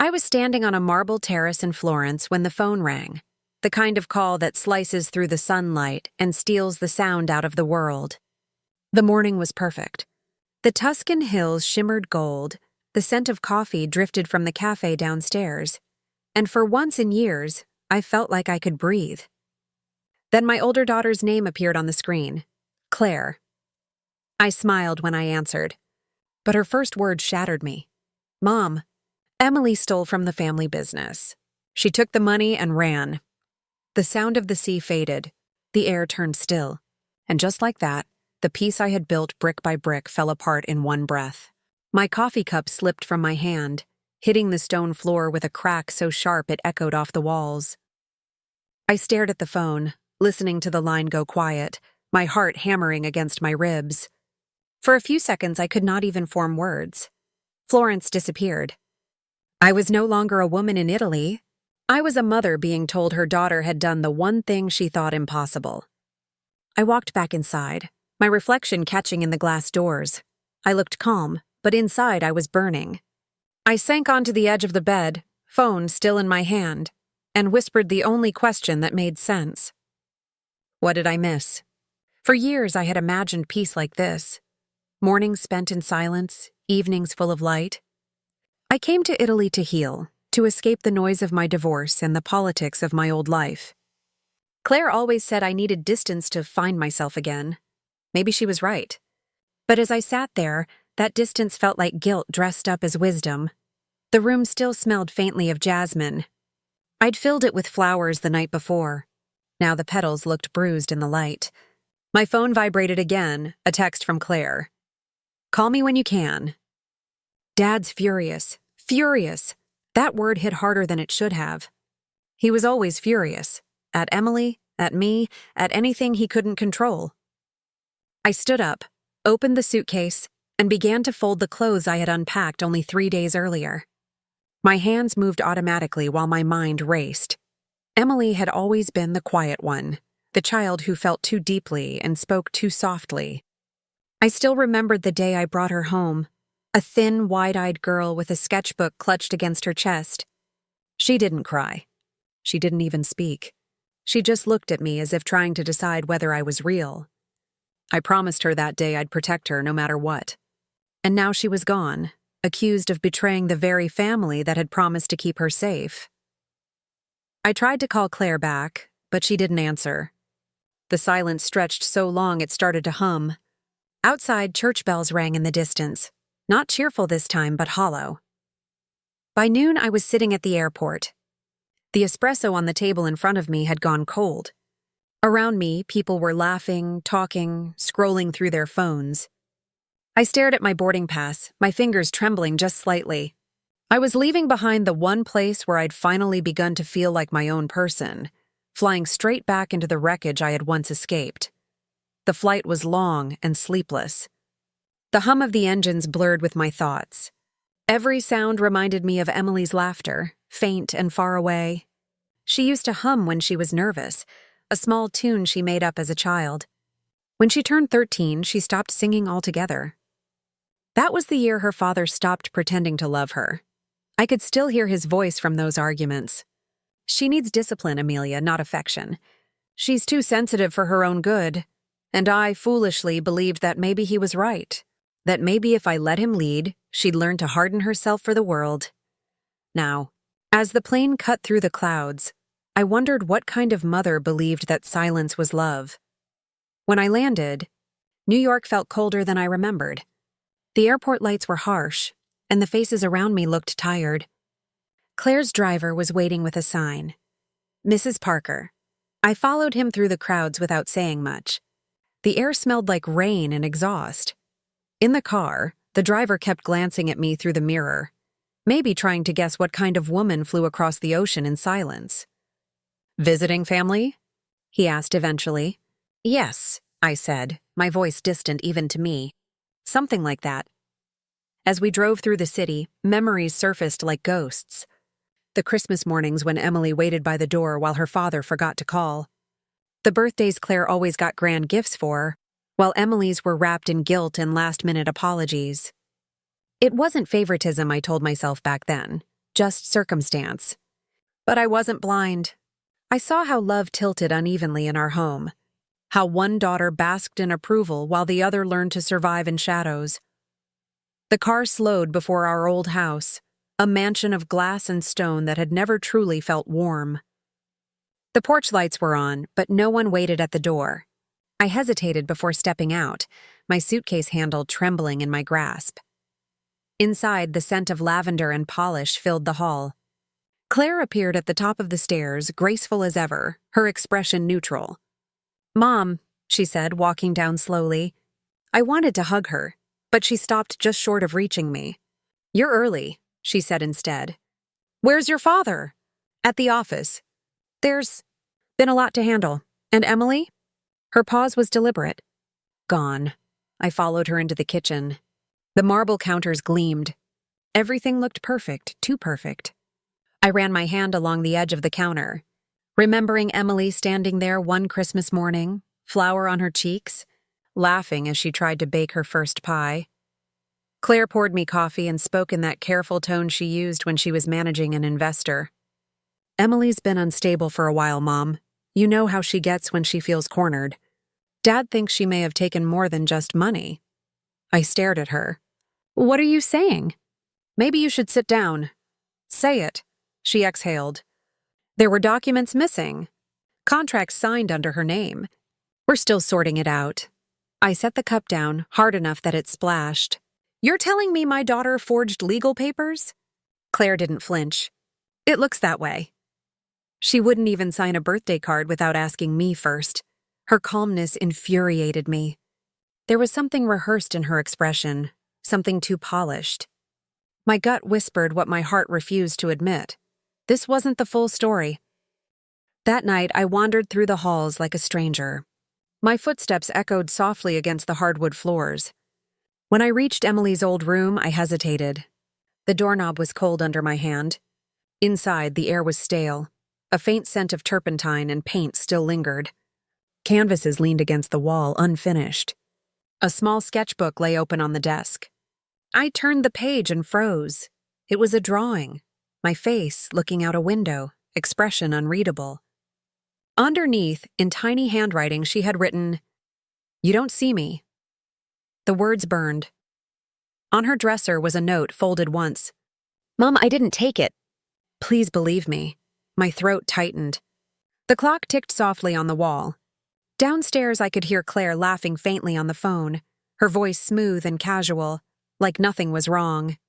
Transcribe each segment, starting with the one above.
I was standing on a marble terrace in Florence when the phone rang, the kind of call that slices through the sunlight and steals the sound out of the world. The morning was perfect. The Tuscan hills shimmered gold, the scent of coffee drifted from the cafe downstairs, and for once in years, I felt like I could breathe. Then my older daughter's name appeared on the screen, Claire. I smiled when I answered, but her first word shattered me. Mom, Emily stole from the family business. She took the money and ran. The sound of the sea faded, the air turned still, and just like that, the piece I had built brick by brick fell apart in one breath. My coffee cup slipped from my hand, hitting the stone floor with a crack so sharp it echoed off the walls. I stared at the phone, listening to the line go quiet, my heart hammering against my ribs. For a few seconds, I could not even form words. Florence disappeared. I was no longer a woman in Italy. I was a mother being told her daughter had done the one thing she thought impossible. I walked back inside, my reflection catching in the glass doors. I looked calm, but inside I was burning. I sank onto the edge of the bed, phone still in my hand, and whispered the only question that made sense. What did I miss? For years I had imagined peace like this. Mornings spent in silence, evenings full of light. I came to Italy to heal, to escape the noise of my divorce and the politics of my old life. Claire always said I needed distance to find myself again. Maybe she was right. But as I sat there, that distance felt like guilt dressed up as wisdom. The room still smelled faintly of jasmine. I'd filled it with flowers the night before. Now the petals looked bruised in the light. My phone vibrated again, a text from Claire. Call me when you can. Dad's furious. Furious. That word hit harder than it should have. He was always furious. At Emily, at me, at anything he couldn't control. I stood up, opened the suitcase, and began to fold the clothes I had unpacked only 3 days earlier. My hands moved automatically while my mind raced. Emily had always been the quiet one, the child who felt too deeply and spoke too softly. I still remembered the day I brought her home, a thin, wide-eyed girl with a sketchbook clutched against her chest. She didn't cry. She didn't even speak. She just looked at me as if trying to decide whether I was real. I promised her that day I'd protect her no matter what. And now she was gone, accused of betraying the very family that had promised to keep her safe. I tried to call Claire back, but she didn't answer. The silence stretched so long it started to hum. Outside, church bells rang in the distance. Not cheerful this time, but hollow. By noon, I was sitting at the airport. The espresso on the table in front of me had gone cold. Around me, people were laughing, talking, scrolling through their phones. I stared at my boarding pass, my fingers trembling just slightly. I was leaving behind the one place where I'd finally begun to feel like my own person, flying straight back into the wreckage I had once escaped. The flight was long and sleepless. The hum of the engines blurred with my thoughts. Every sound reminded me of Emily's laughter, faint and far away. She used to hum when she was nervous, a small tune she made up as a child. When she turned 13, she stopped singing altogether. That was the year her father stopped pretending to love her. I could still hear his voice from those arguments. She needs discipline, Amelia, not affection. She's too sensitive for her own good. And I foolishly believed that maybe he was right. That maybe if I let him lead, she'd learn to harden herself for the world. Now, as the plane cut through the clouds, I wondered what kind of mother believed that silence was love. When I landed, New York felt colder than I remembered. The airport lights were harsh, and the faces around me looked tired. Claire's driver was waiting with a sign. Mrs. Parker. I followed him through the crowds without saying much. The air smelled like rain and exhaust. In the car, the driver kept glancing at me through the mirror, maybe trying to guess what kind of woman flew across the ocean in silence. Visiting family? He asked eventually. Yes, I said, my voice distant even to me. Something like that. As we drove through the city, memories surfaced like ghosts. The Christmas mornings when Emily waited by the door while her father forgot to call. The birthdays Claire always got grand gifts for, while Emily's were wrapped in guilt and last-minute apologies. It wasn't favoritism, I told myself back then. just circumstance. But I wasn't blind. I saw how love tilted unevenly in our home, how one daughter basked in approval while the other learned to survive in shadows. The car slowed before our old house, a mansion of glass and stone that had never truly felt warm. The porch lights were on, but no one waited at the door. I hesitated before stepping out, my suitcase handle trembling in my grasp. Inside, the scent of lavender and polish filled the hall. Claire appeared at the top of the stairs, graceful as ever, her expression neutral. "Mom," she said, walking down slowly. I wanted to hug her, but she stopped just short of reaching me. "You're early," she said instead. "Where's your father?" "At the office. There's been a lot to handle. And Emily?" Her pause was deliberate. "Gone." I followed her into the kitchen. The marble counters gleamed. Everything looked perfect, too perfect. I ran my hand along the edge of the counter, remembering Emily standing there one Christmas morning, flour on her cheeks, laughing as she tried to bake her first pie. Claire poured me coffee and spoke in that careful tone she used when she was managing an investor. "Emily's been unstable for a while, Mom. You know how she gets when she feels cornered. Dad thinks she may have taken more than just money." I stared at her. "What are you saying?" "Maybe you should sit down." "Say it," she exhaled. "There were documents missing. Contracts signed under her name. We're still sorting it out." I set the cup down, hard enough that it splashed. "You're telling me my daughter forged legal papers?" Claire didn't flinch. "It looks that way." She wouldn't even sign a birthday card without asking me first. Her calmness infuriated me. There was something rehearsed in her expression, something too polished. My gut whispered what my heart refused to admit. This wasn't the full story. That night, I wandered through the halls like a stranger. My footsteps echoed softly against the hardwood floors. When I reached Emily's old room, I hesitated. The doorknob was cold under my hand. Inside, the air was stale. A faint scent of turpentine and paint still lingered. Canvases leaned against the wall, unfinished. A small sketchbook lay open on the desk. I turned the page and froze. It was a drawing. My face, looking out a window, expression unreadable. Underneath, in tiny handwriting, she had written, "You don't see me." The words burned. On her dresser was a note folded once. "Mom, I didn't take it. Please believe me." My throat tightened. The clock ticked softly on the wall. Downstairs, I could hear Claire laughing faintly on the phone, her voice smooth and casual, like nothing was wrong.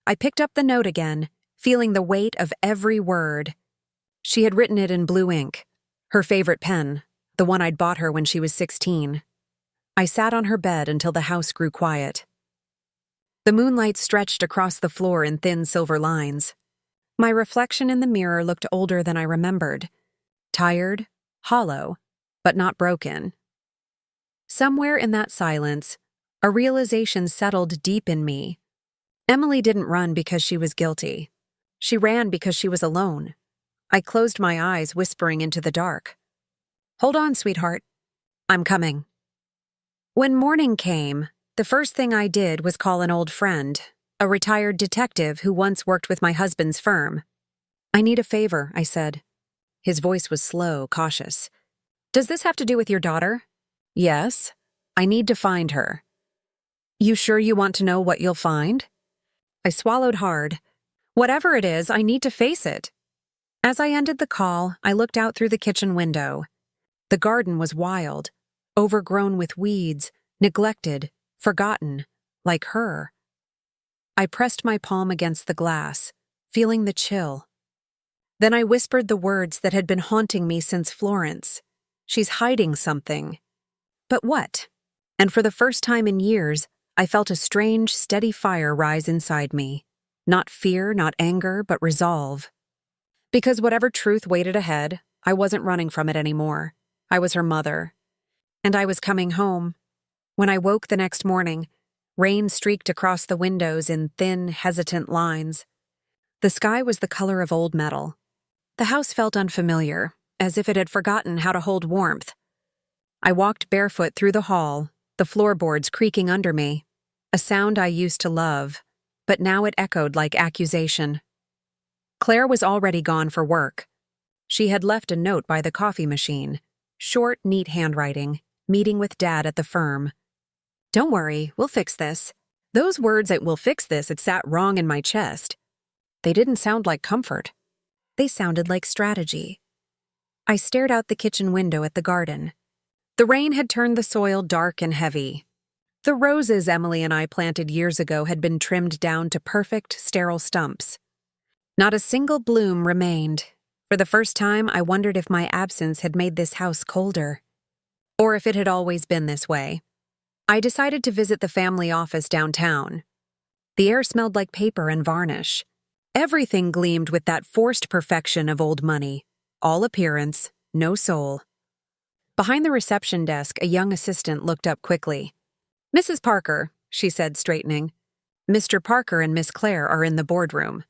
I picked up the note again, feeling the weight of every word. She had written it in blue ink, her favorite pen, the one I'd bought her when she was 16. I sat on her bed until the house grew quiet. The moonlight stretched across the floor in thin silver lines. My reflection in the mirror looked older than I remembered. Tired, hollow, but not broken. Somewhere in that silence, a realization settled deep in me. Emily didn't run because she was guilty. She ran because she was alone. I closed my eyes, whispering into the dark. "Hold on, sweetheart. I'm coming." When morning came, the first thing I did was call an old friend, a retired detective who once worked with my husband's firm. "I need a favor," I said. His voice was slow, cautious. "Does this have to do with your daughter?" "Yes. I need to find her." "You sure you want to know what you'll find?" I swallowed hard. "Whatever it is, I need to face it." As I ended the call, I looked out through the kitchen window. The garden was wild, overgrown with weeds, neglected, forgotten, like her. I pressed my palm against the glass, feeling the chill. Then I whispered the words that had been haunting me since Florence. She's hiding something. But what? And for the first time in years, I felt a strange, steady fire rise inside me. Not fear, not anger, but resolve. Because whatever truth waited ahead, I wasn't running from it anymore. I was her mother. And I was coming home. When I woke the next morning, rain streaked across the windows in thin, hesitant lines. The sky was the color of old metal. The house felt unfamiliar, as if it had forgotten how to hold warmth. I walked barefoot through the hall, the floorboards creaking under me, a sound I used to love, but now it echoed like accusation. Claire was already gone for work. She had left a note by the coffee machine. Short, neat handwriting. Meeting with Dad at the firm. "Don't worry, we'll fix this." Those words that "will fix this" had sat wrong in my chest. They didn't sound like comfort. They sounded like strategy. I stared out the kitchen window at the garden. The rain had turned the soil dark and heavy. The roses Emily and I planted years ago had been trimmed down to perfect, sterile stumps. Not a single bloom remained. For the first time, I wondered if my absence had made this house colder. Or if it had always been this way. I decided to visit the family office downtown. The air smelled like paper and varnish. Everything gleamed with that forced perfection of old money. All appearance, no soul. Behind the reception desk, a young assistant looked up quickly. "Mrs. Parker," she said, straightening. "Mr. Parker and Miss Claire are in the boardroom."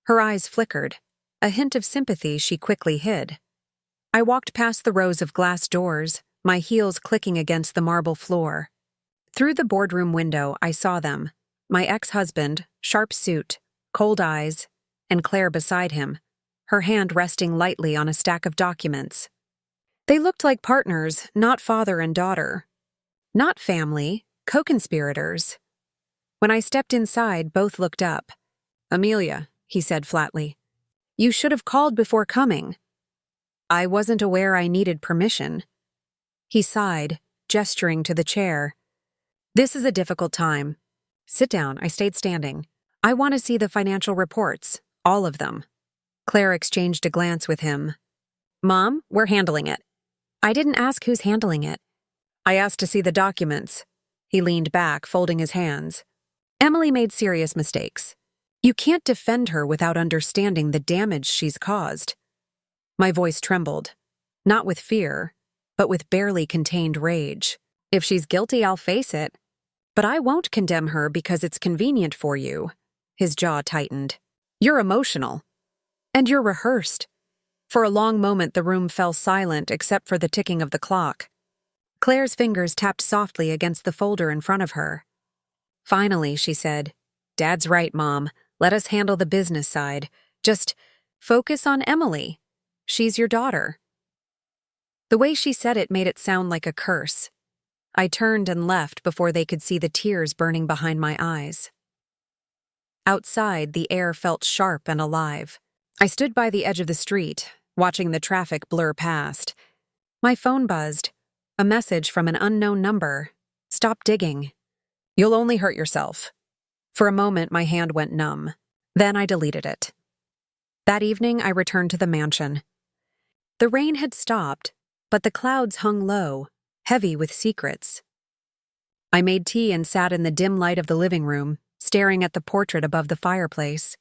Her eyes flickered. A hint of sympathy she quickly hid. I walked past the rows of glass doors, my heels clicking against the marble floor. Through the boardroom window, I saw them. My ex-husband, sharp suit, cold eyes, and Claire beside him, her hand resting lightly on a stack of documents. They looked like partners, not father and daughter. Not family, co-conspirators. When I stepped inside, both looked up. "Amelia," he said flatly, "you should have called before coming." "I wasn't aware I needed permission." He sighed, gesturing to the chair. "This is a difficult time. Sit down." I stayed standing. "I want to see the financial reports, all of them." Claire exchanged a glance with him. "Mom, we're handling it." "I didn't ask who's handling it." "I asked to see the documents." He leaned back, folding his hands. "Emily made serious mistakes. You can't defend her without understanding the damage she's caused." My voice trembled, not with fear, but with barely contained rage. "If she's guilty, I'll face it. But I won't condemn her because it's convenient for you." His jaw tightened. "You're emotional. And you're rehearsed." For a long moment, the room fell silent except for the ticking of the clock. Claire's fingers tapped softly against the folder in front of her. Finally, she said, "Dad's right, Mom. Let us handle the business side. Just focus on Emily. She's your daughter." The way she said it made it sound like a curse. I turned and left before they could see the tears burning behind my eyes. Outside, the air felt sharp and alive. I stood by the edge of the street, watching the traffic blur past. My phone buzzed. A message from an unknown number. "Stop digging. You'll only hurt yourself." For a moment, my hand went numb. Then I deleted it. That evening, I returned to the mansion. The rain had stopped, but the clouds hung low, heavy with secrets. I made tea and sat in the dim light of the living room, staring at the portrait above the fireplace.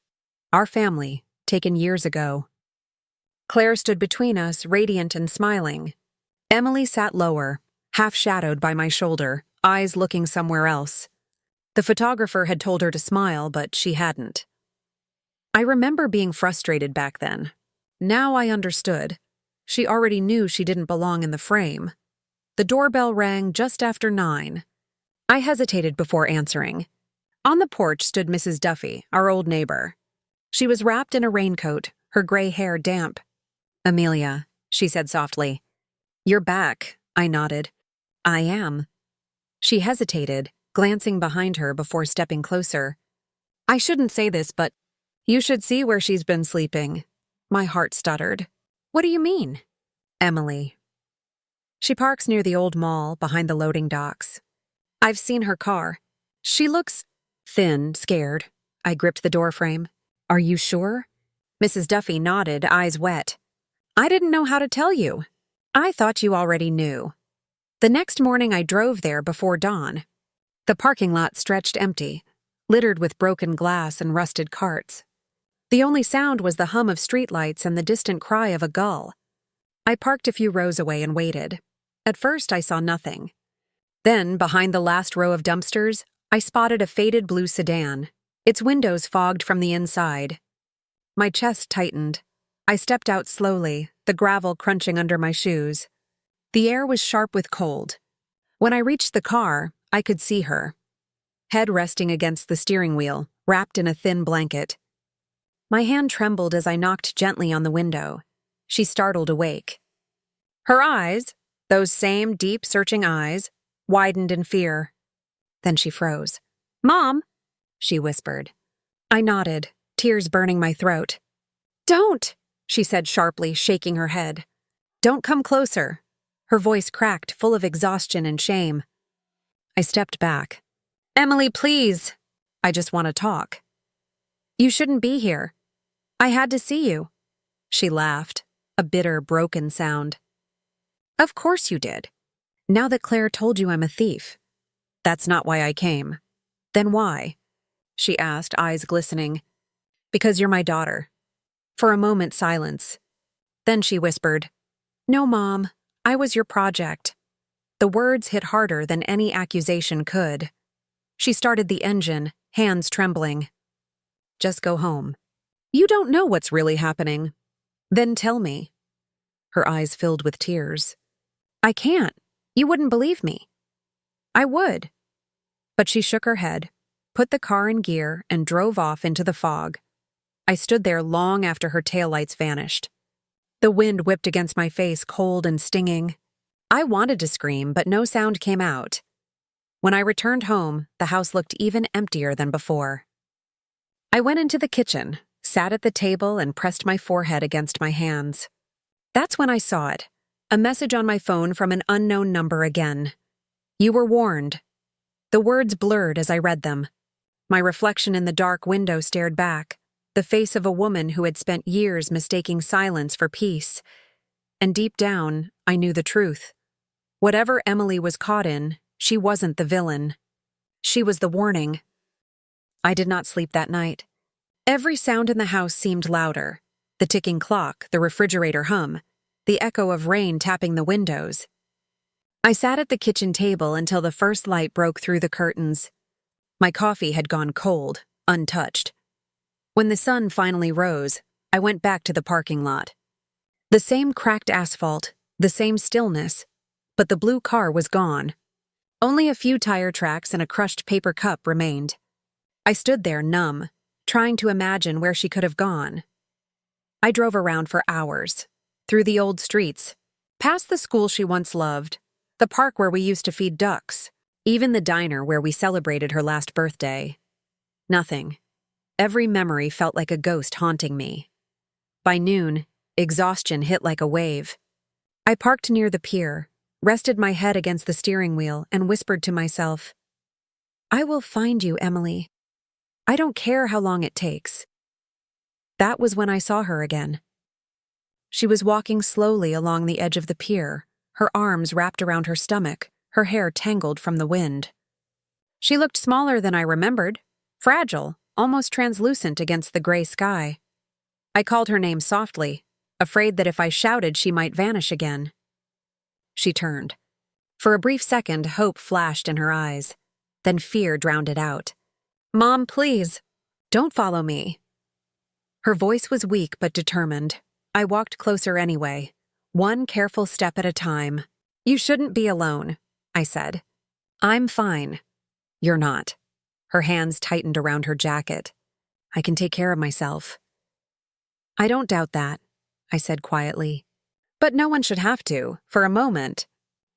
Our family, taken years ago. Claire stood between us, radiant and smiling. Emily sat lower, half-shadowed by my shoulder, eyes looking somewhere else. The photographer had told her to smile, but she hadn't. I remember being frustrated back then. Now I understood. She already knew she didn't belong in the frame. The doorbell rang just after 9. I hesitated before answering. On the porch stood Mrs. Duffy, our old neighbor. She was wrapped in a raincoat, her gray hair damp. "Amelia," she said softly. "You're back," I nodded. "I am." She hesitated, glancing behind her before stepping closer. "I shouldn't say this, but you should see where she's been sleeping." My heart stuttered. "What do you mean?" "Emily. She parks near the old mall, behind the loading docks. I've seen her car. She looks thin, scared." I gripped the doorframe. "Are you sure?" Mrs. Duffy nodded, eyes wet. "I didn't know how to tell you. I thought you already knew." The next morning I drove there before dawn. The parking lot stretched empty, littered with broken glass and rusted carts. The only sound was the hum of streetlights and the distant cry of a gull. I parked a few rows away and waited. At first I saw nothing. Then, behind the last row of dumpsters, I spotted a faded blue sedan, its windows fogged from the inside. My chest tightened. I stepped out slowly, the gravel crunching under my shoes. The air was sharp with cold. When I reached the car, I could see her. Head resting against the steering wheel, wrapped in a thin blanket. My hand trembled as I knocked gently on the window. She startled awake. Her eyes, those same deep, searching eyes, widened in fear. Then she froze. "Mom," she whispered. I nodded, tears burning my throat. "Don't," she said sharply, shaking her head. "Don't come closer." Her voice cracked, full of exhaustion and shame. I stepped back. "Emily, please. I just want to talk." "You shouldn't be here. I had to see you." She laughed, a bitter, broken sound. "Of course you did. Now that Claire told you I'm a thief." "That's not why I came." "Then why?" she asked, eyes glistening. "Because you're my daughter." For a moment, silence. Then she whispered, "No, Mom, I was your project." The words hit harder than any accusation could. She started the engine, hands trembling. "Just go home. You don't know what's really happening. Then tell me." Her eyes filled with tears. "I can't. You wouldn't believe me." "I would." But she shook her head, put the car in gear, and drove off into the fog. I stood there long after her taillights vanished. The wind whipped against my face, cold and stinging. I wanted to scream, but no sound came out. When I returned home, the house looked even emptier than before. I went into the kitchen, sat at the table, and pressed my forehead against my hands. That's when I saw it, a message on my phone from an unknown number again. "You were warned." The words blurred as I read them. My reflection in the dark window stared back, the face of a woman who had spent years mistaking silence for peace. And deep down, I knew the truth. Whatever Emily was caught in, she wasn't the villain. She was the warning. I did not sleep that night. Every sound in the house seemed louder. The ticking clock, the refrigerator hum, the echo of rain tapping the windows. I sat at the kitchen table until the first light broke through the curtains. My coffee had gone cold, untouched. When the sun finally rose, I went back to the parking lot. The same cracked asphalt, the same stillness, but the blue car was gone. Only a few tire tracks and a crushed paper cup remained. I stood there numb, trying to imagine where she could have gone. I drove around for hours, through the old streets, past the school she once loved, the park where we used to feed ducks, even the diner where we celebrated her last birthday. Nothing. Every memory felt like a ghost haunting me. By noon, exhaustion hit like a wave. I parked near the pier, rested my head against the steering wheel, and whispered to myself, "I will find you, Emily. I don't care how long it takes." That was when I saw her again. She was walking slowly along the edge of the pier, her arms wrapped around her stomach, her hair tangled from the wind. She looked smaller than I remembered, fragile, almost translucent against the gray sky. I called her name softly, afraid that if I shouted she might vanish again. She turned. For a brief second, hope flashed in her eyes. Then fear drowned it out. "Mom, please, don't follow me." Her voice was weak but determined. I walked closer anyway, one careful step at a time. "You shouldn't be alone," I said. "I'm fine." "You're not." Her hands tightened around her jacket. "I can take care of myself." "I don't doubt that," I said quietly. "But no one should have to, for a moment."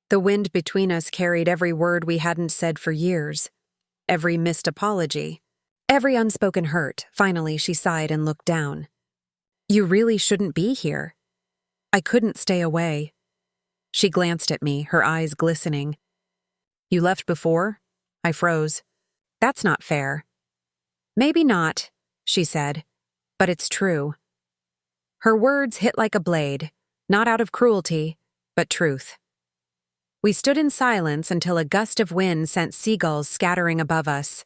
The wind between us carried every word we hadn't said for years, every missed apology, every unspoken hurt. Finally, she sighed and looked down. "You really shouldn't be here." I couldn't stay away. She glanced at me, her eyes glistening. "You left before?" I froze. "That's not fair." "Maybe not," she said, "but it's true." Her words hit like a blade, not out of cruelty, but truth. We stood in silence until a gust of wind sent seagulls scattering above us.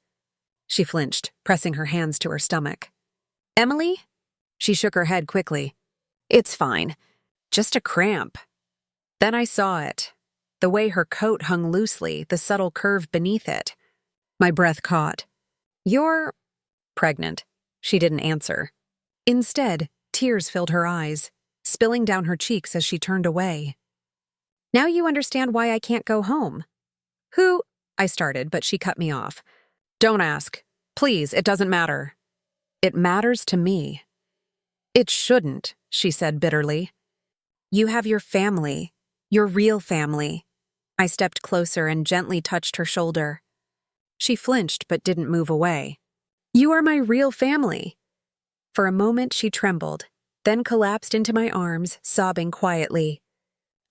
She flinched, pressing her hands to her stomach. "Emily?" She shook her head quickly. "It's fine. Just a cramp." Then I saw it. The way her coat hung loosely, the subtle curve beneath it. My breath caught. "You're pregnant." She didn't answer. Instead, tears filled her eyes, spilling down her cheeks as she turned away. "Now you understand why I can't go home." "Who?" I started, but she cut me off. "Don't ask. Please, it doesn't matter." "It matters to me." It shouldn't, she said bitterly. You have your family, your real family. I stepped closer and gently touched her shoulder. She flinched but didn't move away. You are my real family. For a moment she trembled, then collapsed into my arms, sobbing quietly.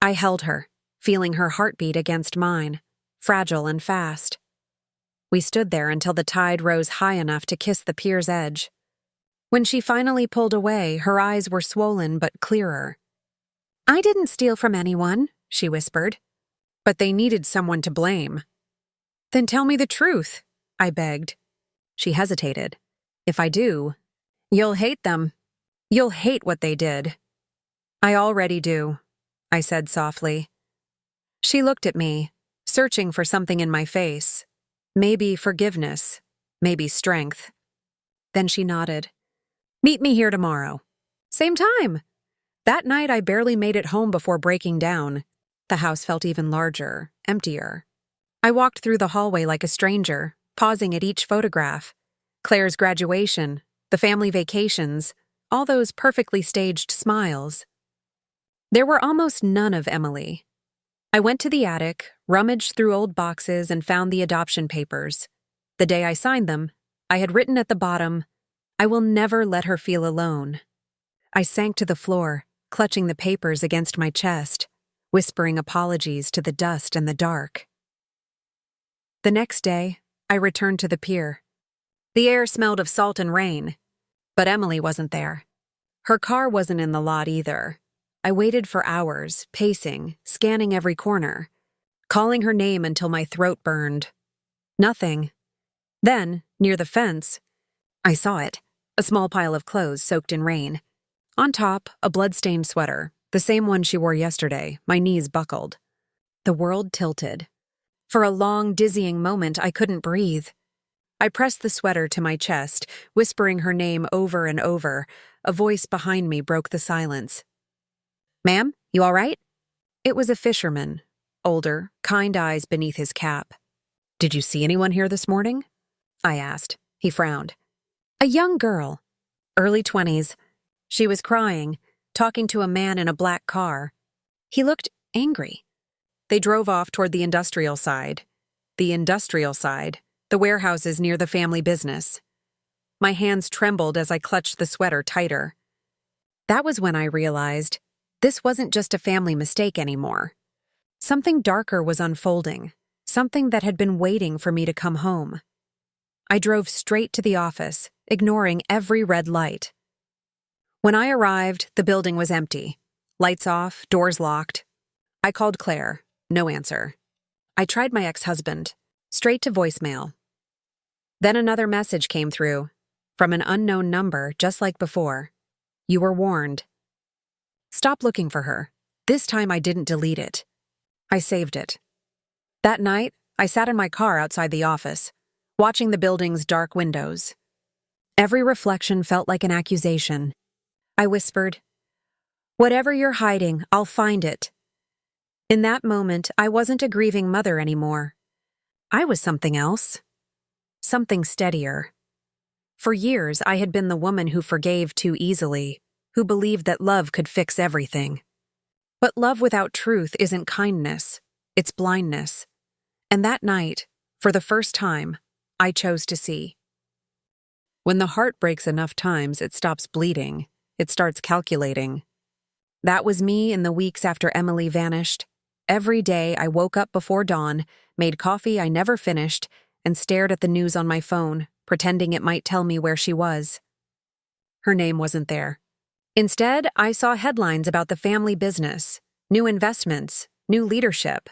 I held her, feeling her heartbeat against mine, fragile and fast. We stood there until the tide rose high enough to kiss the pier's edge. When she finally pulled away, her eyes were swollen but clearer. I didn't steal from anyone, she whispered. But they needed someone to blame. Then tell me the truth, I begged. She hesitated. If I do, you'll hate them. You'll hate what they did. I already do, I said softly. She looked at me, searching for something in my face. Maybe forgiveness, maybe strength. Then she nodded. Meet me here tomorrow. Same time. That night I barely made it home before breaking down. The house felt even larger, emptier. I walked through the hallway like a stranger, pausing at each photograph. Claire's graduation, the family vacations, all those perfectly staged smiles. There were almost none of Emily. I went to the attic, rummaged through old boxes, and found the adoption papers. The day I signed them, I had written at the bottom, I will never let her feel alone. I sank to the floor, clutching the papers against my chest, whispering apologies to the dust and the dark. The next day, I returned to the pier. The air smelled of salt and rain, but Emily wasn't there. Her car wasn't in the lot either. I waited for hours, pacing, scanning every corner, calling her name until my throat burned. Nothing. Then, near the fence, I saw it, a small pile of clothes soaked in rain. On top, a blood-stained sweater, the same one she wore yesterday, my knees buckled. The world tilted. For a long, dizzying moment, I couldn't breathe. I pressed the sweater to my chest, whispering her name over and over. A voice behind me broke the silence. Ma'am, you all right? It was a fisherman, older, kind eyes beneath his cap. Did you see anyone here this morning? I asked. He frowned. A young girl, early 20s. She was crying, talking to a man in a black car. He looked angry. They drove off toward the industrial side. The industrial side, the warehouses near the family business. My hands trembled as I clutched the sweater tighter. That was when I realized this wasn't just a family mistake anymore. Something darker was unfolding, something that had been waiting for me to come home. I drove straight to the office, ignoring every red light. When I arrived, the building was empty. Lights off, doors locked. I called Claire. No answer. I tried my ex-husband. Straight to voicemail. Then another message came through, from an unknown number, just like before. You were warned. Stop looking for her. This time I didn't delete it. I saved it. That night, I sat in my car outside the office, watching the building's dark windows. Every reflection felt like an accusation. I whispered, "Whatever you're hiding, I'll find it." In that moment, I wasn't a grieving mother anymore. I was something else. Something steadier. For years, I had been the woman who forgave too easily, who believed that love could fix everything. But love without truth isn't kindness, it's blindness. And that night, for the first time, I chose to see. When the heart breaks enough times, it stops bleeding. It starts calculating. That was me in the weeks after Emily vanished. Every day I woke up before dawn, made coffee I never finished, and stared at the news on my phone, pretending it might tell me where she was. Her name wasn't there. Instead, I saw headlines about the family business, new investments, new leadership.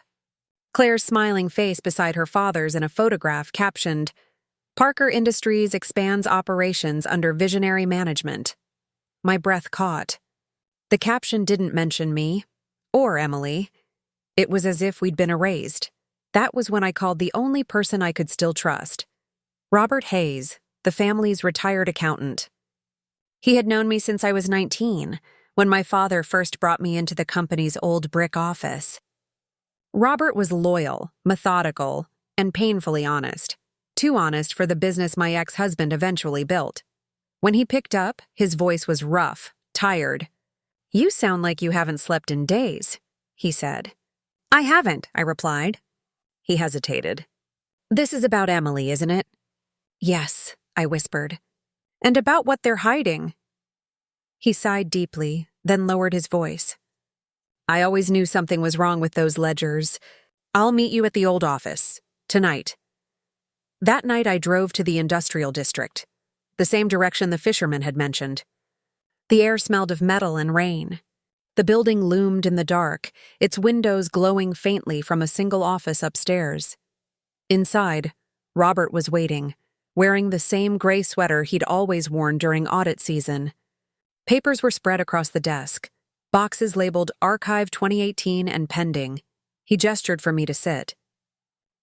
Claire's smiling face beside her father's in a photograph captioned, "Parker Industries expands operations under visionary management." My breath caught. The caption didn't mention me, or Emily. It was as if we'd been erased. That was when I called the only person I could still trust. Robert Hayes, the family's retired accountant. He had known me since I was 19, when my father first brought me into the company's old brick office. Robert was loyal, methodical, and painfully honest. Too honest for the business my ex-husband eventually built. When he picked up, his voice was rough, tired. "You sound like you haven't slept in days," he said. "I haven't," I replied. He hesitated. "This is about Emily, isn't it?" "Yes," I whispered. "And about what they're hiding." He sighed deeply, then lowered his voice. "I always knew something was wrong with those ledgers. I'll meet you at the old office, tonight." That night I drove to the industrial district, the same direction the fisherman had mentioned. The air smelled of metal and rain. The building loomed in the dark, its windows glowing faintly from a single office upstairs. Inside, Robert was waiting, wearing the same gray sweater he'd always worn during audit season. Papers were spread across the desk, boxes labeled Archive 2018 and Pending. He gestured for me to sit.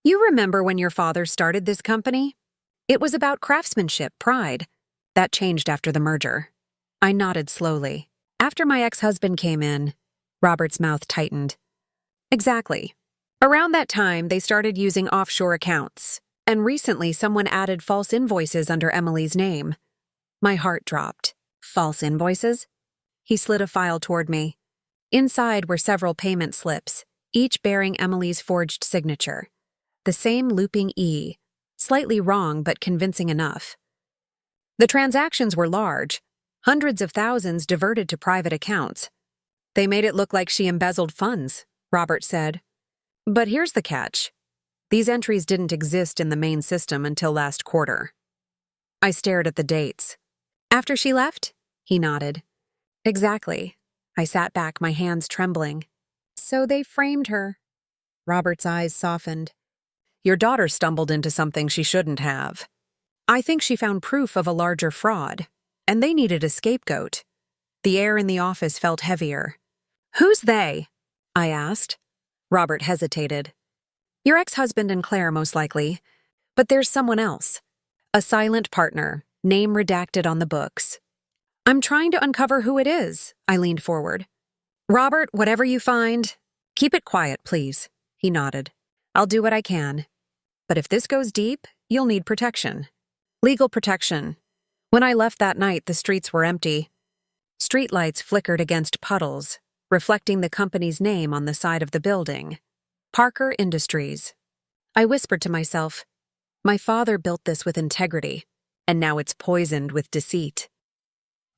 "You remember when your father started this company? It was about craftsmanship, pride. That changed after the merger." I nodded slowly. "After my ex-husband came in," Robert's mouth tightened. "Exactly. Around that time, they started using offshore accounts, and recently someone added false invoices under Emily's name." My heart dropped. "False invoices?" He slid a file toward me. Inside were several payment slips, each bearing Emily's forged signature. The same looping E, slightly wrong but convincing enough. The transactions were large, hundreds of thousands diverted to private accounts. "They made it look like she embezzled funds," Robert said. "But here's the catch. These entries didn't exist in the main system until last quarter." I stared at the dates. "After she left?" He nodded. "Exactly." I sat back, my hands trembling. "So they framed her." Robert's eyes softened. "Your daughter stumbled into something she shouldn't have. I think she found proof of a larger fraud, and they needed a scapegoat." The air in the office felt heavier. "Who's they?" I asked. Robert hesitated. "Your ex-husband and Claire, most likely. But there's someone else. A silent partner, name redacted on the books." "I'm trying to uncover who it is," I leaned forward. "Robert, whatever you find, keep it quiet, please." He nodded. "I'll do what I can. But if this goes deep, you'll need protection. Legal protection. When I left that night, the streets were empty. Streetlights flickered against puddles, reflecting the company's name on the side of the building. Parker Industries. I whispered to myself, my father built this with integrity, and now it's poisoned with deceit.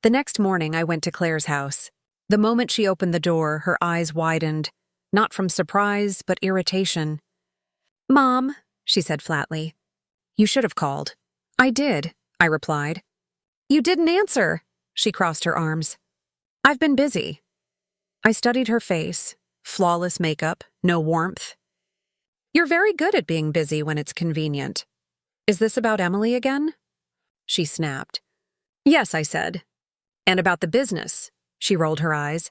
The next morning, I went to Claire's house. The moment she opened the door, her eyes widened, not from surprise, but irritation. "Mom," she said flatly. "You should have called." "I did," I replied. "You didn't answer," she crossed her arms. "I've been busy." I studied her face, flawless makeup, no warmth. "You're very good at being busy when it's convenient. Is this about Emily again?" She snapped. "Yes," I said. "And about the business." She rolled her eyes.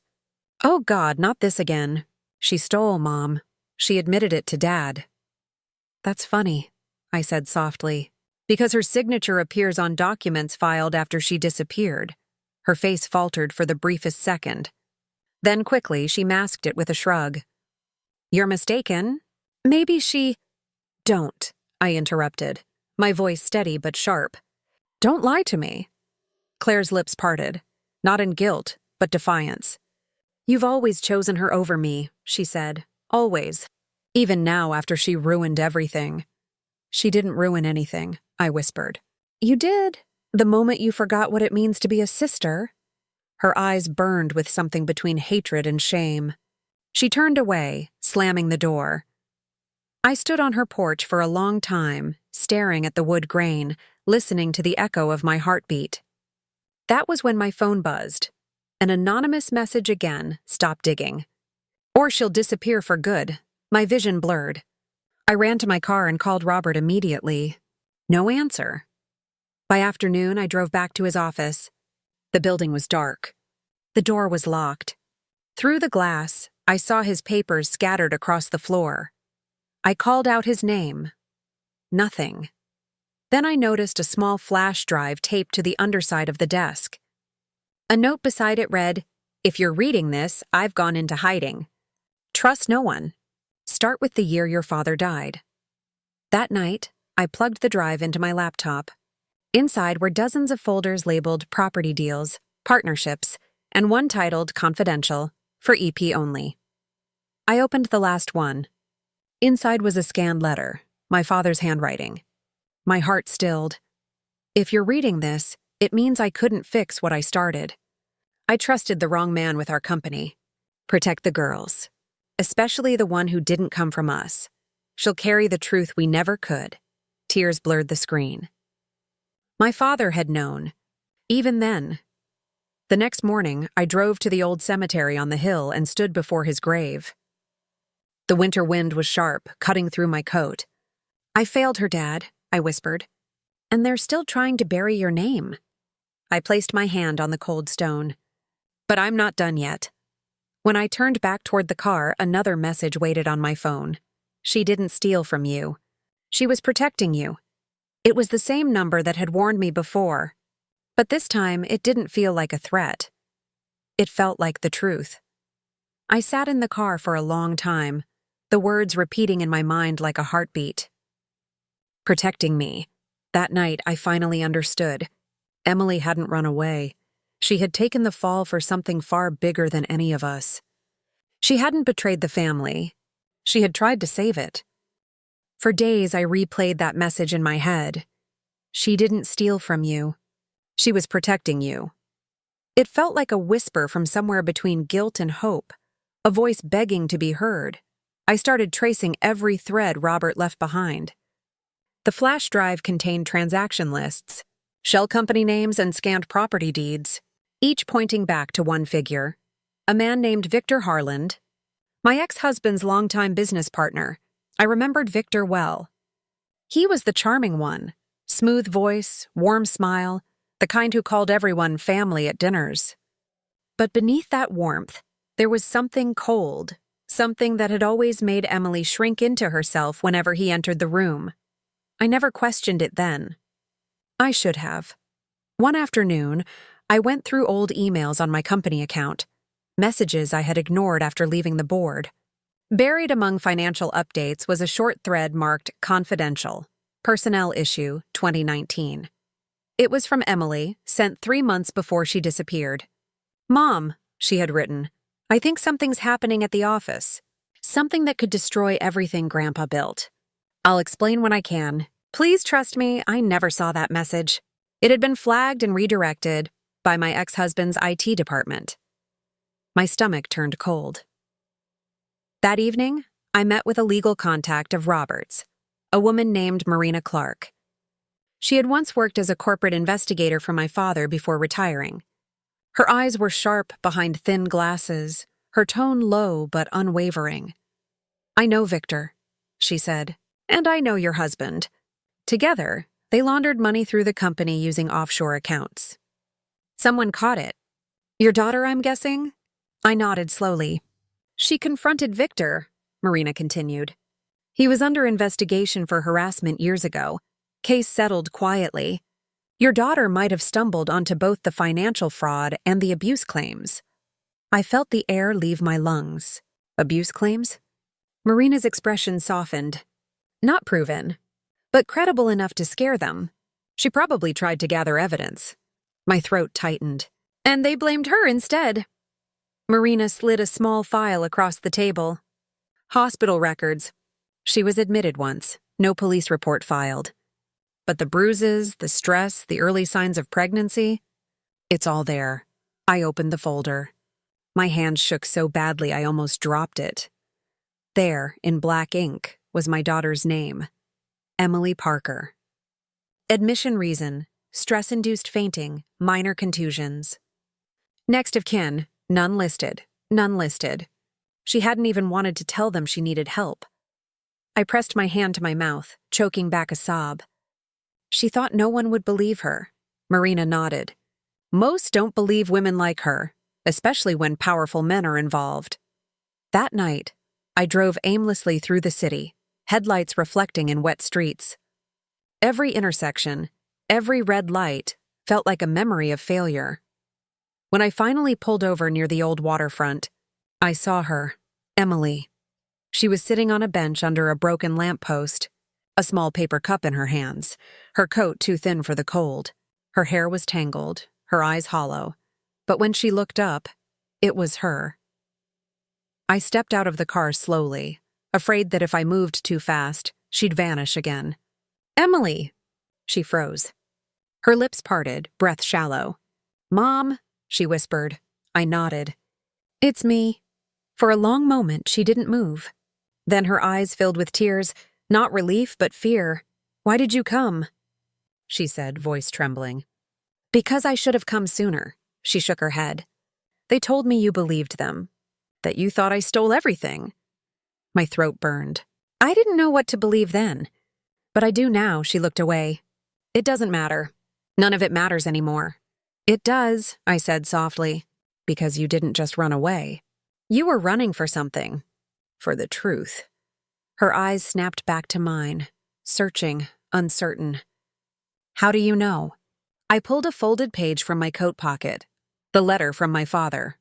"Oh God, not this again. She stole, Mom. She admitted it to Dad." "That's funny," I said softly, "because her signature appears on documents filed after she disappeared." Her face faltered for the briefest second. Then quickly, she masked it with a shrug. "You're mistaken. Maybe she—" "Don't," I interrupted, my voice steady but sharp. "Don't lie to me." Claire's lips parted, not in guilt, but defiance. "You've always chosen her over me," she said. "Always. Even now, after she ruined everything." "She didn't ruin anything," I whispered. "You did. The moment you forgot what it means to be a sister." Her eyes burned with something between hatred and shame. She turned away, slamming the door. I stood on her porch for a long time, staring at the wood grain, listening to the echo of my heartbeat. That was when my phone buzzed. An anonymous message again, "Stop digging." "Or she'll disappear for good." My vision blurred. I ran to my car and called Robert immediately. No answer. By afternoon, I drove back to his office. The building was dark. The door was locked. Through the glass, I saw his papers scattered across the floor. I called out his name. Nothing. Then I noticed a small flash drive taped to the underside of the desk. A note beside it read, "If you're reading this, I've gone into hiding. Trust no one. Start with the year your father died." That night, I plugged the drive into my laptop. Inside were dozens of folders labeled property deals, partnerships, and one titled Confidential for EP only. I opened the last one. Inside was a scanned letter, my father's handwriting. My heart stilled. If you're reading this, it means I couldn't fix what I started. I trusted the wrong man with our company. Protect the girls, especially the one who didn't come from us. She'll carry the truth we never could. Tears blurred the screen. My father had known. Even then. The next morning, I drove to the old cemetery on the hill and stood before his grave. The winter wind was sharp, cutting through my coat. "I failed her, Dad," I whispered. "And they're still trying to bury your name." I placed my hand on the cold stone. But I'm not done yet. When I turned back toward the car, another message waited on my phone. "She didn't steal from you. She was protecting you." It was the same number that had warned me before, but this time it didn't feel like a threat. It felt like the truth. I sat in the car for a long time, the words repeating in my mind like a heartbeat. Protecting me. That night, I finally understood. Emily hadn't run away. She had taken the fall for something far bigger than any of us. She hadn't betrayed the family. She had tried to save it. For days, I replayed that message in my head. She didn't steal from you. She was protecting you. It felt like a whisper from somewhere between guilt and hope, a voice begging to be heard. I started tracing every thread Robert left behind. The flash drive contained transaction lists, shell company names, and scanned property deeds, each pointing back to one figure, a man named Victor Harland, my ex-husband's longtime business partner. I remembered Victor well. He was the charming one, smooth voice, warm smile, the kind who called everyone family at dinners. But beneath that warmth, there was something cold, something that had always made Emily shrink into herself whenever he entered the room. I never questioned it then. I should have. One afternoon, I went through old emails on my company account, messages I had ignored after leaving the board. Buried among financial updates was a short thread marked Confidential, Personnel Issue 2019. It was from Emily, sent 3 months before she disappeared. "Mom," she had written, "I think something's happening at the office. Something that could destroy everything Grandpa built. I'll explain when I can. Please trust me, I never saw that message. It had been flagged and redirected by my ex-husband's IT department." My stomach turned cold. That evening, I met with a legal contact of Robert's, a woman named Marina Clark. She had once worked as a corporate investigator for my father before retiring. Her eyes were sharp behind thin glasses, her tone low but unwavering. "I know Victor," she said, "and I know your husband. Together, they laundered money through the company using offshore accounts. Someone caught it. Your daughter, I'm guessing?" I nodded slowly. "She confronted Victor," Marina continued. "He was under investigation for harassment years ago. Case settled quietly. Your daughter might have stumbled onto both the financial fraud and the abuse claims." I felt the air leave my lungs. Abuse claims? Marina's expression softened. Not proven, but credible enough to scare them. She probably tried to gather evidence. My throat tightened. "And they blamed her instead." Marina slid a small file across the table. "Hospital records. She was admitted once. No police report filed. But the bruises, the stress, the early signs of pregnancy, it's all there." I opened the folder. My hand shook so badly I almost dropped it. There, in black ink, was my daughter's name. Emily Parker. Admission reason: stress-induced fainting, minor contusions. Next of kin: none listed, none listed. She hadn't even wanted to tell them she needed help. I pressed my hand to my mouth, choking back a sob. She thought no one would believe her. Marina nodded. "Most don't believe women like her, especially when powerful men are involved." That night, I drove aimlessly through the city, headlights reflecting in wet streets. Every intersection, every red light, felt like a memory of failure. When I finally pulled over near the old waterfront, I saw her, Emily. She was sitting on a bench under a broken lamppost, a small paper cup in her hands, her coat too thin for the cold. Her hair was tangled, her eyes hollow. but when she looked up, it was her. I stepped out of the car slowly, afraid that if I moved too fast, she'd vanish again. "Emily!" She froze. Her lips parted, breath shallow. "Mom," she whispered. I nodded. "It's me." For a long moment, she didn't move. Then her eyes filled with tears, not relief but fear. "Why did you come?" she said, voice trembling. "Because I should have come sooner," she shook her head. "They told me you believed them, that you thought I stole everything." My throat burned. I didn't know what to believe then, but I do now. She looked away. "It doesn't matter. None of it matters anymore." "It does," I said softly, "because you didn't just run away. You were running for something, for the truth." Her eyes snapped back to mine, searching, uncertain. "How do you know?" I pulled a folded page from my coat pocket, the letter from my father.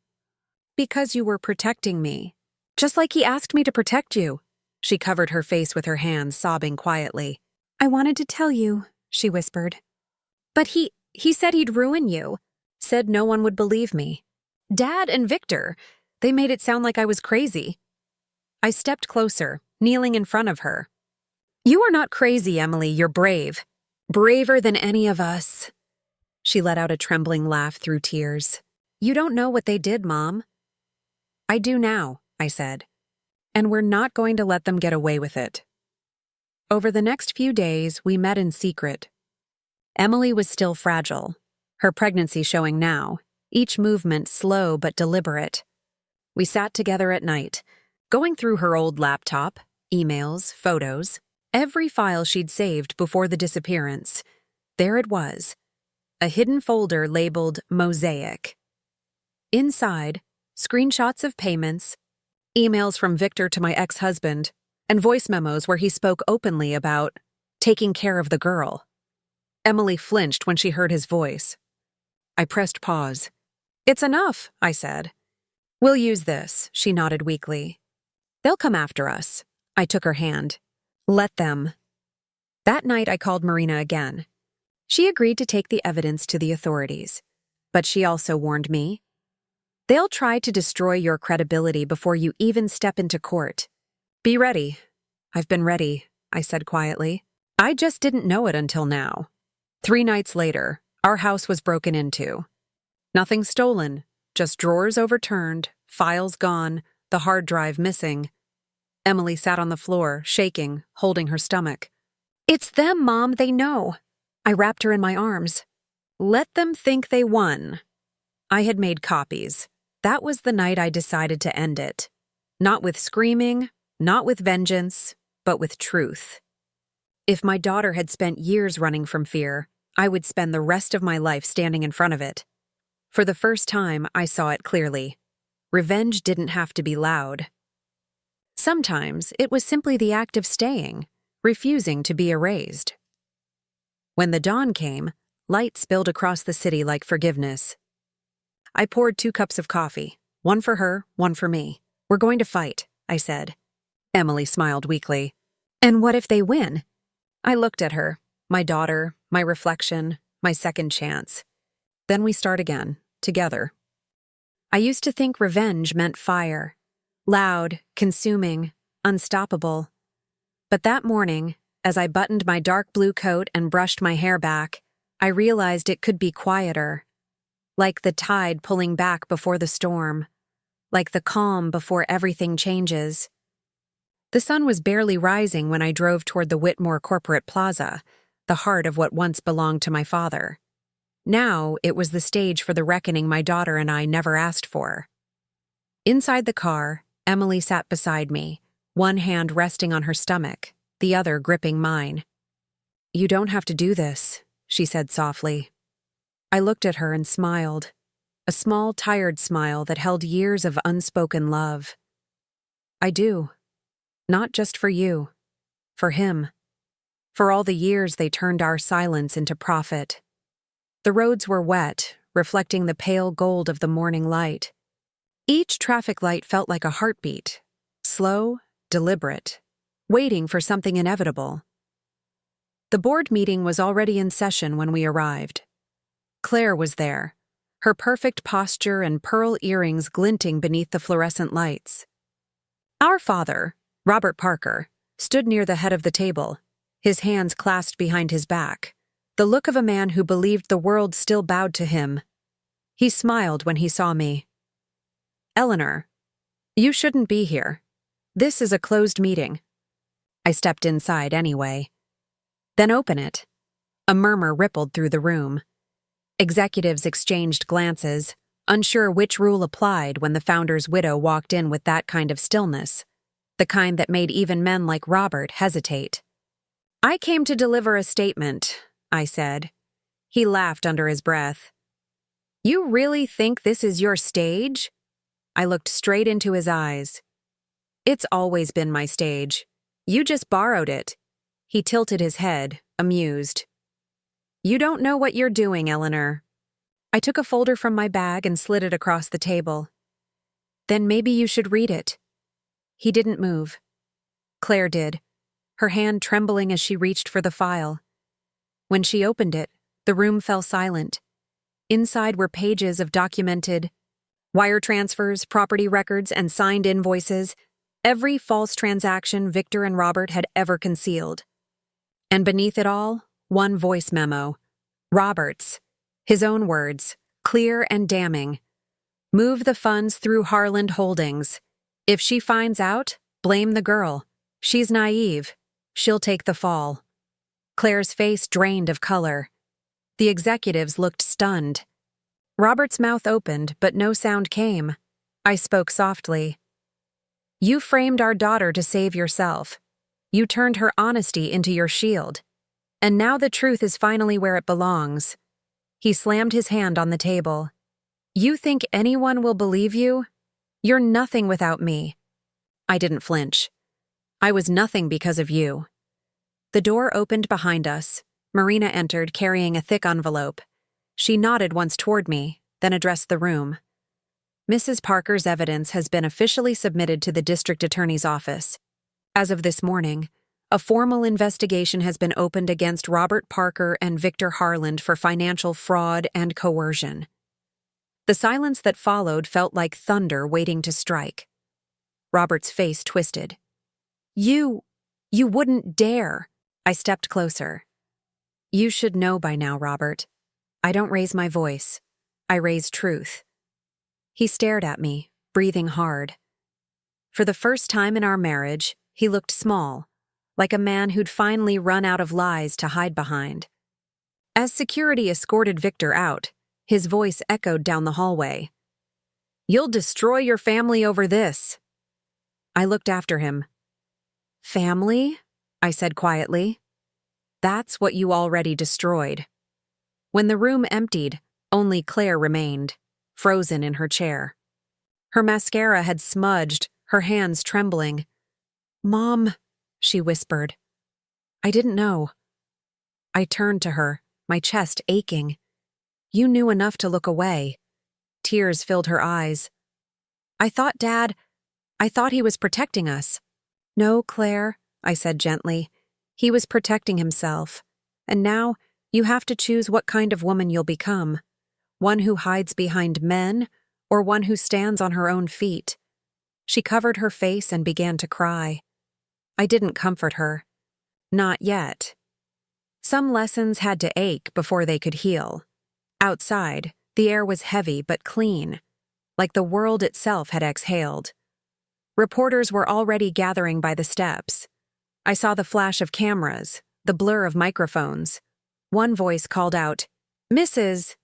"Because you were protecting me, just like he asked me to protect you." She covered her face with her hands, sobbing quietly. "I wanted to tell you," she whispered. "But he said he'd ruin you, said no one would believe me. Dad and Victor, they made it sound like I was crazy." I stepped closer, kneeling in front of her. "You are not crazy, Emily, you're brave. Braver than any of us." She let out a trembling laugh through tears. "You don't know what they did, Mom." "I do now," I said. "And we're not going to let them get away with it." Over the next few days, we met in secret. Emily was still fragile, her pregnancy showing now, each movement slow but deliberate. We sat together at night, going through her old laptop, emails, photos, every file she'd saved before the disappearance. There it was, a hidden folder labeled Mosaic. Inside, screenshots of payments, emails from Victor to my ex-husband, and voice memos where he spoke openly about taking care of the girl. Emily flinched when she heard his voice. I pressed pause. "It's enough," I said. "We'll use this," she nodded weakly. "They'll come after us." I took her hand. "Let them." That night I called Marina again. She agreed to take the evidence to the authorities, but she also warned me. "They'll try to destroy your credibility before you even step into court. Be ready." "I've been ready," I said quietly. I just didn't know it until now. 3 nights later, our house was broken into. Nothing stolen, just drawers overturned, files gone, the hard drive missing. Emily sat on the floor, shaking, holding her stomach. "It's them, Mom, they know." I wrapped her in my arms. "Let them think they won." I had made copies. That was the night I decided to end it. Not with screaming, not with vengeance, but with truth. If my daughter had spent years running from fear, I would spend the rest of my life standing in front of it. For the first time, I saw it clearly. Revenge didn't have to be loud. Sometimes it was simply the act of staying, refusing to be erased. When the dawn came, light spilled across the city like forgiveness. I poured 2 cups of coffee, one for her, one for me. "We're going to fight," I said. Emily smiled weakly. "And what if they win?" I looked at her, my daughter, my reflection, my second chance. Then we start again, together. I used to think revenge meant fire. Loud, consuming, unstoppable. But that morning, as I buttoned my dark blue coat and brushed my hair back, I realized it could be quieter. Like the tide pulling back before the storm. Like the calm before everything changes. The sun was barely rising when I drove toward the Whitmore Corporate Plaza, the heart of what once belonged to my father. Now it was the stage for the reckoning my daughter and I never asked for. Inside the car, Emily sat beside me, one hand resting on her stomach, the other gripping mine. "You don't have to do this," she said softly. I looked at her and smiled, a small, tired smile that held years of unspoken love. "I do. Not just for you. For him. For all the years they turned our silence into profit." The roads were wet, reflecting the pale gold of the morning light. Each traffic light felt like a heartbeat, slow, deliberate, waiting for something inevitable. The board meeting was already in session when we arrived. Claire was there, her perfect posture and pearl earrings glinting beneath the fluorescent lights. Our father, Robert Parker, stood near the head of the table, his hands clasped behind his back, the look of a man who believed the world still bowed to him. He smiled when he saw me. "Eleanor, you shouldn't be here. This is a closed meeting." I stepped inside anyway. "Then open it." A murmur rippled through the room. Executives exchanged glances, unsure which rule applied when the founder's widow walked in with that kind of stillness, the kind that made even men like Robert hesitate. "I came to deliver a statement," I said. He laughed under his breath. "You really think this is your stage?" I looked straight into his eyes. "It's always been my stage. You just borrowed it." He tilted his head, amused. "You don't know what you're doing, Eleanor." I took a folder from my bag and slid it across the table. "Then maybe you should read it." He didn't move. Claire did, her hand trembling as she reached for the file. When she opened it, the room fell silent. Inside were pages of documented wire transfers, property records, and signed invoices, every false transaction Victor and Robert had ever concealed. And beneath it all, one voice memo. Robert's. His own words, clear and damning. "Move the funds through Harland Holdings. If she finds out, blame the girl. She's naive. She'll take the fall." Claire's face drained of color. The executives looked stunned. Robert's mouth opened, but no sound came. I spoke softly. "You framed our daughter to save yourself. You turned her honesty into your shield. And now the truth is finally where it belongs." He slammed his hand on the table. "You think anyone will believe you? You're nothing without me." I didn't flinch. "I was nothing because of you." The door opened behind us. Marina entered, carrying a thick envelope. She nodded once toward me, then addressed the room. "Mrs. Parker's evidence has been officially submitted to the district attorney's office. As of this morning, a formal investigation has been opened against Robert Parker and Victor Harland for financial fraud and coercion." The silence that followed felt like thunder waiting to strike. Robert's face twisted. You wouldn't dare." I stepped closer. "You should know by now, Robert. I don't raise my voice. I raise truth." He stared at me, breathing hard. For the first time in our marriage, he looked small, like a man who'd finally run out of lies to hide behind. As security escorted Victor out, his voice echoed down the hallway. "You'll destroy your family over this." I looked after him. "Family?" I said quietly. "That's what you already destroyed." When the room emptied, only Claire remained, frozen in her chair. Her mascara had smudged, her hands trembling. "Mom," she whispered. I didn't know. I turned to her, my chest aching. "You knew enough to look away." Tears filled her eyes. I thought he was protecting us." "No, Claire," I said gently. "He was protecting himself. And now you have to choose what kind of woman you'll become. One who hides behind men, or one who stands on her own feet." She covered her face and began to cry. I didn't comfort her. Not yet. Some lessons had to ache before they could heal. Outside, the air was heavy but clean, like the world itself had exhaled. Reporters were already gathering by the steps. I saw the flash of cameras, the blur of microphones. One voice called out, "Mrs.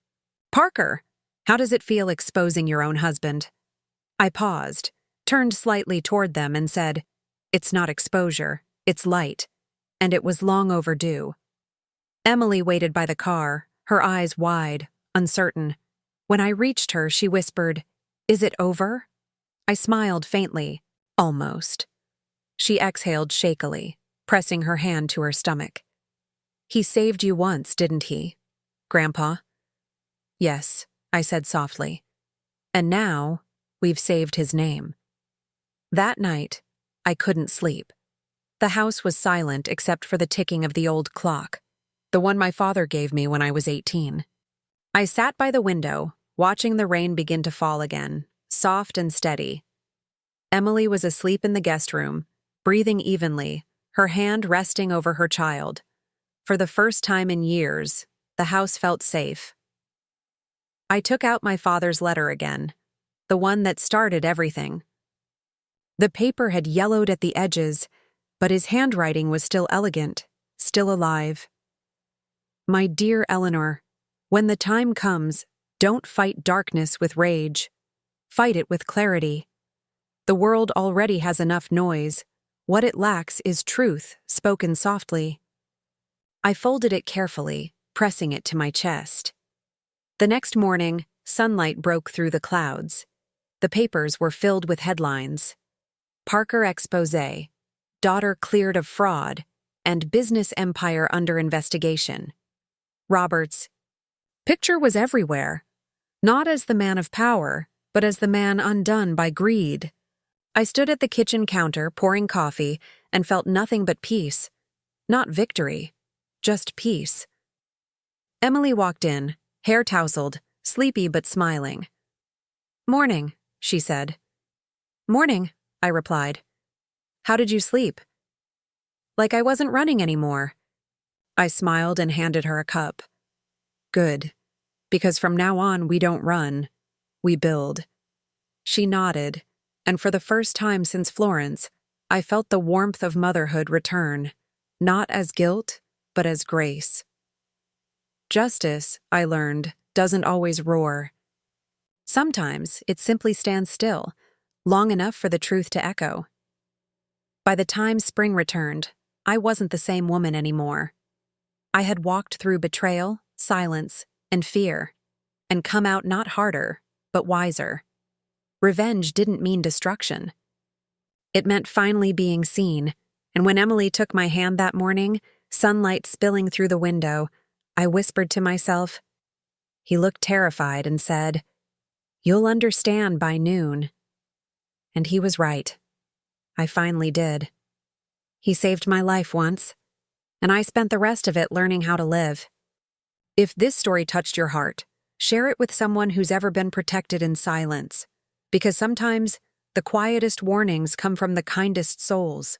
Parker, how does it feel exposing your own husband?" I paused, turned slightly toward them and said, "It's not exposure, it's light." And it was long overdue. Emily waited by the car, her eyes wide, uncertain. When I reached her, she whispered, "Is it over?" I smiled faintly. "Almost." She exhaled shakily, pressing her hand to her stomach. "He saved you once, didn't he, Grandpa?" "Yes," I said softly. "And now, we've saved his name." That night, I couldn't sleep. The house was silent except for the ticking of the old clock, the one my father gave me when I was 18. I sat by the window, watching the rain begin to fall again, soft and steady. Emily was asleep in the guest room, breathing evenly, her hand resting over her child. For the first time in years, the house felt safe. I took out my father's letter again, the one that started everything. The paper had yellowed at the edges, but his handwriting was still elegant, still alive. My dear Eleanor, when the time comes, don't fight darkness with rage. Fight it with clarity. The world already has enough noise. What it lacks is truth, spoken softly. I folded it carefully, pressing it to my chest. The next morning, sunlight broke through the clouds. The papers were filled with headlines. Parker expose, daughter cleared of fraud, and business empire under investigation. Roberts' picture was everywhere, not as the man of power, but as the man undone by greed. I stood at the kitchen counter pouring coffee and felt nothing but peace. Not victory, just peace. Emily walked in, hair tousled, sleepy but smiling. "Morning," she said. "Morning," I replied. "How did you sleep?" "Like I wasn't running anymore." I smiled and handed her a cup. "Good, because from now on we don't run, we build." She nodded, and for the first time since Florence, I felt the warmth of motherhood return, not as guilt, but as grace. Justice, I learned, doesn't always roar. Sometimes it simply stands still, long enough for the truth to echo. By the time spring returned, I wasn't the same woman anymore. I had walked through betrayal, silence, and fear, and come out not harder, but wiser. Revenge didn't mean destruction. It meant finally being seen, and when Emily took my hand that morning, sunlight spilling through the window, I whispered to myself. He looked terrified and said, "You'll understand by noon." And he was right. I finally did. He saved my life once, and I spent the rest of it learning how to live. If this story touched your heart, share it with someone who's ever been protected in silence, because sometimes the quietest warnings come from the kindest souls.